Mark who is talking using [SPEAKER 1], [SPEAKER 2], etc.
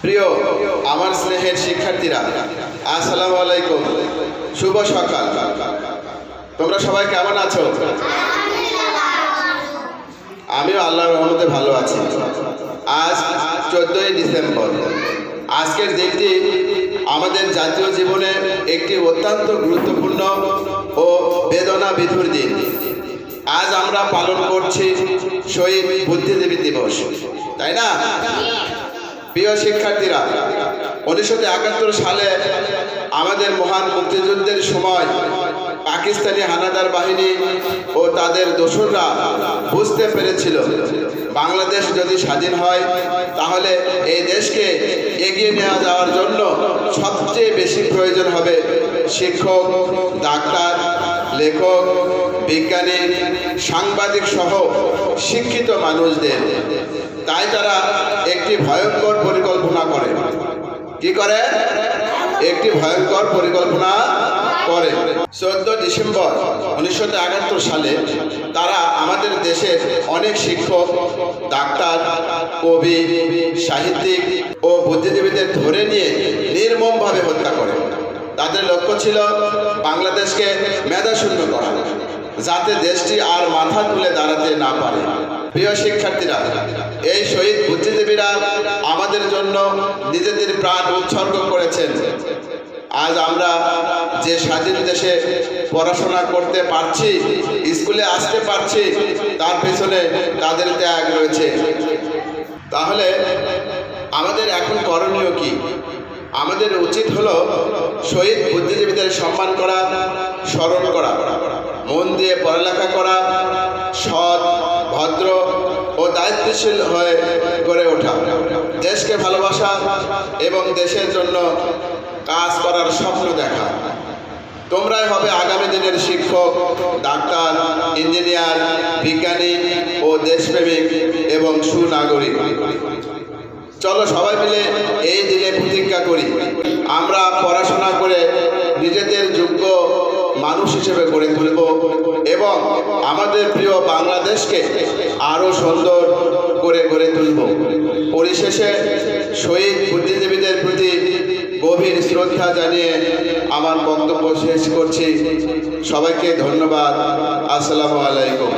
[SPEAKER 1] প্রিয় আমার স্নেহের শিক্ষার্থীরা, আসসালামু আলাইকুম। শুভ সকাল। তোমরা সবাই কেমন আছো? আমিও আল্লাহর রহমতে ভালো আছি। আজ 14ই ডিসেম্বর। আজকের দিনটি আমাদের জাতীয় জীবনে একটি অত্যন্ত গুরুত্বপূর্ণ ও বেদনা বিধুর দিন। আজ আমরা পালন করছি শহীদ বুদ্ধিজীবী দিবস, তাই না? প্রিয় শিক্ষার্থীরা, 1971 সালে আমাদের মহান মুক্তিযুদ্ধের সময় পাকিস্তানি হানাদার বাহিনী ও তাদের দোসররা বুঝতে পেরেছিল বাংলাদেশ যদি স্বাধীন হয় তাহলে এই দেশকে এগিয়ে নিয়ে যাওয়ার জন্য সবচেয়ে বেশি প্রয়োজন হবে শিক্ষক, ডাক্তার, লেখক, বিজ্ঞানী, সাংবাদিক সহ শিক্ষিত মানুষদের। তাই তারা একটি ভয়ঙ্কর পরিকল্পনা করে। কি করে? একটি ভয়ঙ্কর পরিকল্পনা করে। 14 ডিসেম্বর 1971 সালে তারা আমাদের দেশের অনেক শিক্ষক, ডাক্তার, কবি, সাহিত্যিক ও বুদ্ধিজীবীদের ধরে নিয়ে নির্মমভাবে হত্যা করে। তাদের লক্ষ্য ছিল বাংলাদেশকে মেধাশূন্য করা, যাতে দেশটি আর মাথা তুলে দাঁড়াতে না পারে। প্রিয় শিক্ষার্থীরা, এই শহীদ বুদ্ধিজীবীরা আমাদের জন্য নিজেদের প্রাণ উৎসর্গ করেছেন। আজ আমরা যে স্বাধীন দেশে পড়াশোনা করতে পারছি, স্কুলে আসতে পারছি, তার পেছনে তাদের ত্যাগ রয়েছে। তাহলে আমাদের এখন করণীয় কি? আমাদের উচিত হলো শহীদ বুদ্ধিজীবীদের সম্মান করা, স্মরণ করা, মন দিয়ে পড়ালেখা করা, সৎ, ভদ্র ও দায়িত্বশীল হয়ে গড়ে ওঠা, দেশকে ভালোবাসা এবং দেশের জন্য কাজ করার স্বপ্ন দেখা। তোমরাই হবে আগামী দিনের শিক্ষক, ডাক্তার, ইঞ্জিনিয়ার, বিজ্ঞানী ও দেশপ্রেমিক এবং সুনাগরিক। চলো সবাই মিলে এই দিনে প্রতিজ্ঞা করি, আমরা পড়াশোনা করে নিজেদের যোগ্য মানুষ হিসেবে গড়ে তুলব এবং আমাদের প্রিয় বাংলাদেশকে আরও সুন্দর করে গড়ে তুলব। পরিশেষে শহীদ বুদ্ধিজীবীদের প্রতি গভীর শ্রদ্ধা জানিয়ে আমার বক্তব্য শেষ করছি। সবাইকে ধন্যবাদ। আসসালামু আলাইকুম।